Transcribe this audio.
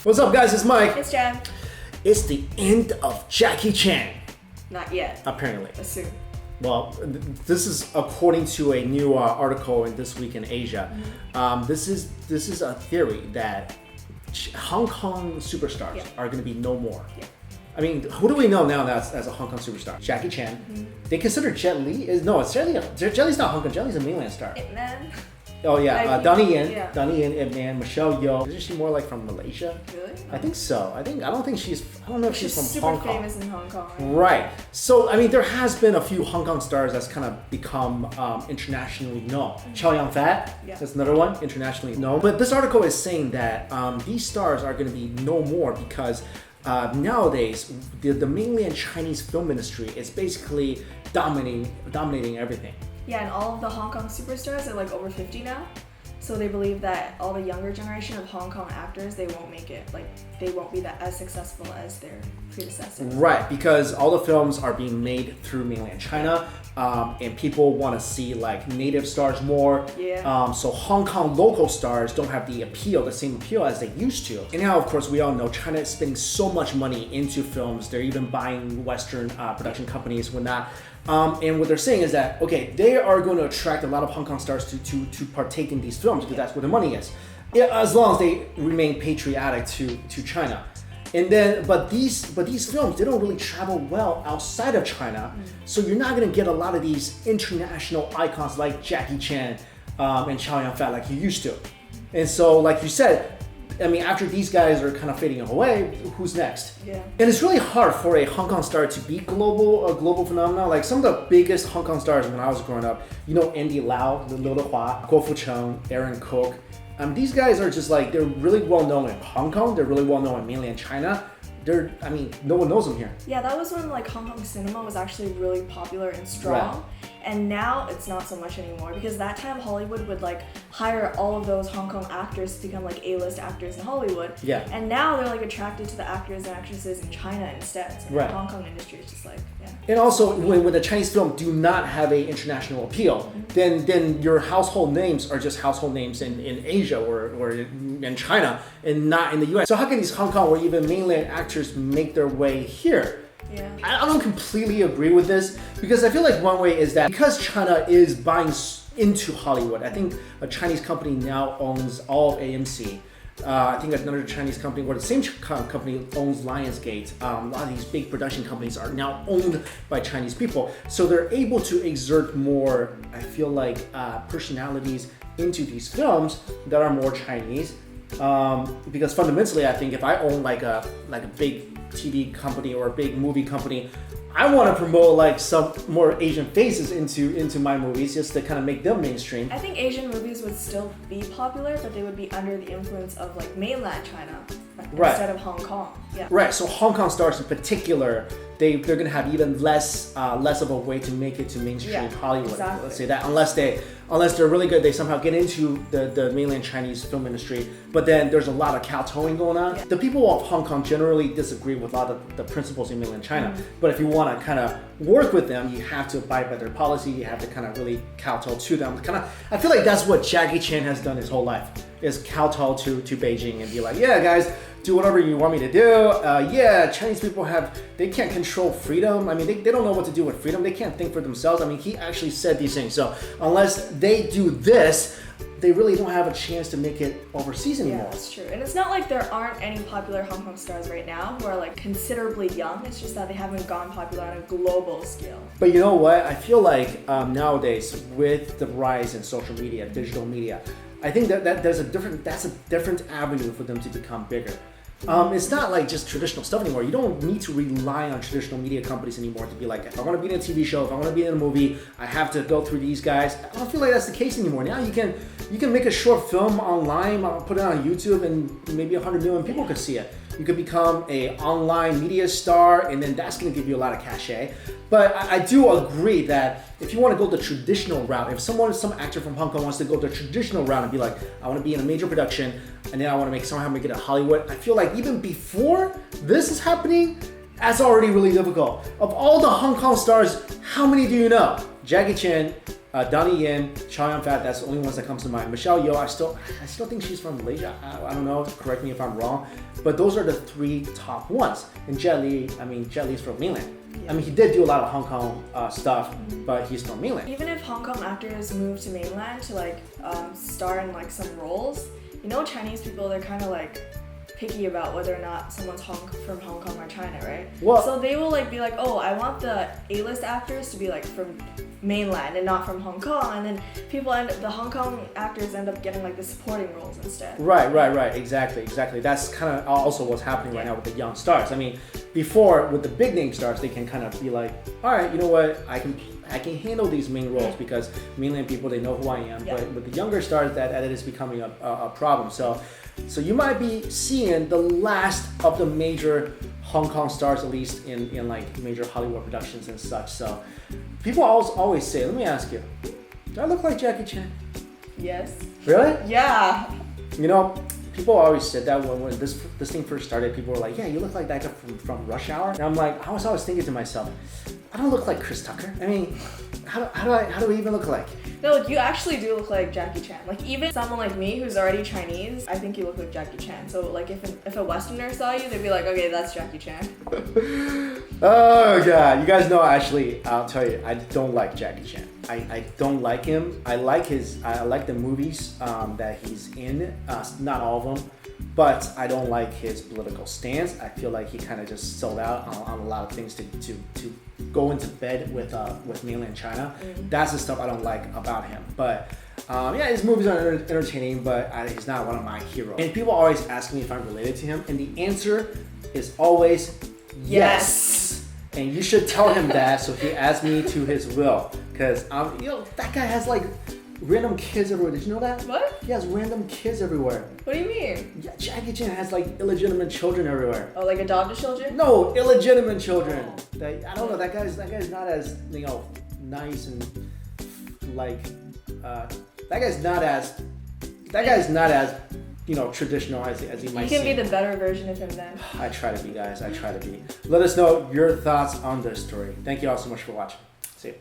What's up, guys? It's Mike. It's Jen. It's the end of Jackie Chan. Not yet. Apparently. Soon. Well, this is according to a new article in This Week in Asia. This is a theory that Hong Kong superstars are going to be no more. Yeah. I mean, who do we know now as a Hong Kong superstar? Jackie Chan. They consider Jet Li it's Jet Li. Jet Li's not Hong Kong. Jet Li's a mainland star. Man. Oh yeah, Donnie Yin. Yeah. Donnie Yin, Ip Man, Michelle Yeoh. Isn't she more like from Malaysia? Really? I think so. I don't know if she's from Hong Kong. Super famous in Hong Kong. Right. So, I mean, there has been a few Hong Kong stars that's kind of become internationally known. Chow Yun-fat, that's another one, internationally known. But this article is saying that these stars are going to be no more because nowadays, the mainland Chinese film industry is basically dominating everything. Yeah, and all of the Hong Kong superstars are like over 50 now. So they believe that all the younger generation of Hong Kong actors, they won't make it. Like, they won't be as successful as their predecessors. Right, because all the films are being made through mainland China, and people want to see like native stars more. Yeah. So Hong Kong local stars don't have the same appeal as they used to. And now, of course, we all know China is spending so much money into films. They're even buying Western production companies, whatnot. And what they're saying is that, okay, they are going to attract a lot of Hong Kong stars to partake in these films because that's where the money is. Yeah, as long as they remain patriotic to China. And then, but these films, they don't really travel well outside of China. So you're not going to get a lot of these international icons like Jackie Chan and Chow Yun-fat like you used to. And so, like you said, I mean, after these guys are kind of fading away, who's next? Yeah. And it's really hard for a Hong Kong star to be a global phenomenon. Like some of the biggest Hong Kong stars when I was growing up, you know, Andy Lau, Liu Dehua, Guo Fucheng, Aaron Kwok. These guys are just like, they're really well known in Hong Kong. They're really well known in mainland China. No one knows them here. Yeah, that was when like Hong Kong cinema was actually really popular and strong. Right. And now it's not so much anymore because that time Hollywood would like hire all of those Hong Kong actors to become like A-list actors in Hollywood. Yeah. And now they're like attracted to the actors and actresses in China instead. So Right. the Hong Kong industry is just like, yeah. And also, when the Chinese film do not have a international appeal, then your household names are just household names in Asia or in China and not in the US. So how can these Hong Kong or even mainland actors make their way here? Yeah. I don't completely agree with this because I feel like one way is that because China is buying into Hollywood, I think a Chinese company now owns all of AMC. I think another Chinese company, or the same company owns Lionsgate. A lot of these big production companies are now owned by Chinese people. So they're able to exert more, I feel like, personalities into these films that are more Chinese. Because fundamentally, I think if I own like a big TV company or a big movie company, I want to promote like some more Asian faces into my movies just to kind of make them mainstream. I think Asian movies would still be popular, but they would be under the influence of like mainland China instead of Hong Kong. Yeah. Right. So Hong Kong stars in particular, they're going to have even less of a way to make it to mainstream Hollywood. Exactly. Let's say that unless they're really good, they somehow get into the mainland Chinese film industry. But then there's a lot of kowtowing going on. Yeah. The people of Hong Kong generally disagree with a lot of the principles in mainland China. But if you want to kind of work with them, you have to abide by their policy. You have to kind of really kowtow to them. I feel like that's what Jackie Chan has done his whole life, is kowtow to Beijing and be like, yeah, guys, do whatever you want me to do. Chinese people they can't control freedom. I mean, they don't know what to do with freedom. They can't think for themselves. I mean, he actually said these things. So unless they do this, they really don't have a chance to make it overseas anymore. Yeah, that's true. And it's not like there aren't any popular Hong Kong stars right now who are like considerably young. It's just that they haven't gone popular on a global scale. But you know what? I feel like nowadays with the rise in social media, digital media, I think that that's a different avenue for them to become bigger. It's not like just traditional stuff anymore. You don't need to rely on traditional media companies anymore to be like, if I want to be in a TV show, if I want to be in a movie, I have to go through these guys. I don't feel like that's the case anymore. Now you can make a short film online, put it on YouTube, and maybe 100 million people could see it. You could become a online media star, and then that's going to give you a lot of cachet. But I do agree that if you want to go the traditional route, if some actor from Hong Kong wants to go the traditional route and be like, I want to be in a major production, and then I want to somehow make it in Hollywood, I feel like even before this is happening, that's already really difficult. Of all the Hong Kong stars, how many do you know? Jackie Chan, Donnie Yin, Chow Yun Fat, that's the only ones that comes to mind. Michelle Yeoh, I still think she's from Malaysia. I don't know, correct me if I'm wrong. But those are the 3 top ones. And Jet Li, Jet Li's from Mainland. Yeah. He did do a lot of Hong Kong stuff, but he's from Mainland. Even if Hong Kong actors move to Mainland to like star in like some roles, Chinese people, they're kind of like picky about whether or not someone's from Hong Kong or China, right? Well, so they will like be like, oh, I want the A-list actors to be like from Mainland and not from Hong Kong, and then the Hong Kong actors end up getting like the supporting roles instead. Right. Exactly. That's kind of also what's happening right now with the young stars. Before with the big name stars, they can kind of be like, all right, you know what, I can handle these main roles because Mainland people, they know who I am. But with the younger stars, that is becoming a problem. So you might be seeing the last of the major Hong Kong stars, at least in like major Hollywood productions and such. So people always say, let me ask you, do I look like Jackie Chan? Yes. Really? Yeah. People always said that when this thing first started. People were like, yeah, you look like that guy from Rush Hour. And I'm like, I was always thinking to myself, I don't look like Chris Tucker. How do I even look like? No, you actually do look like Jackie Chan. Like even someone like me who's already Chinese, I think you look like Jackie Chan. So like if a Westerner saw you, they'd be like, okay, that's Jackie Chan. Oh god, you guys know actually, I'll tell you, I don't like Jackie Chan. I don't like him. I like the movies that he's in, not all of them, but I don't like his political stance. I feel like he kind of just sold out on a lot of things to go into bed with Mainland China. That's the stuff I don't like about him. But his movies are entertaining, but he's not one of my heroes. And people always ask me if I'm related to him, and the answer is always yes. And you should tell him that so he adds me to his will. Because that guy has like random kids everywhere. Did you know that? What? He has random kids everywhere. What do you mean? Yeah, Jackie Chan has like illegitimate children everywhere. Oh, like adopted children? No, illegitimate children. I don't know. That guy's not as nice and like that guy's not as traditional as he might seem. You can be the better version of him then. I try to be, guys. I try to be. Let us know your thoughts on this story. Thank you all so much for watching.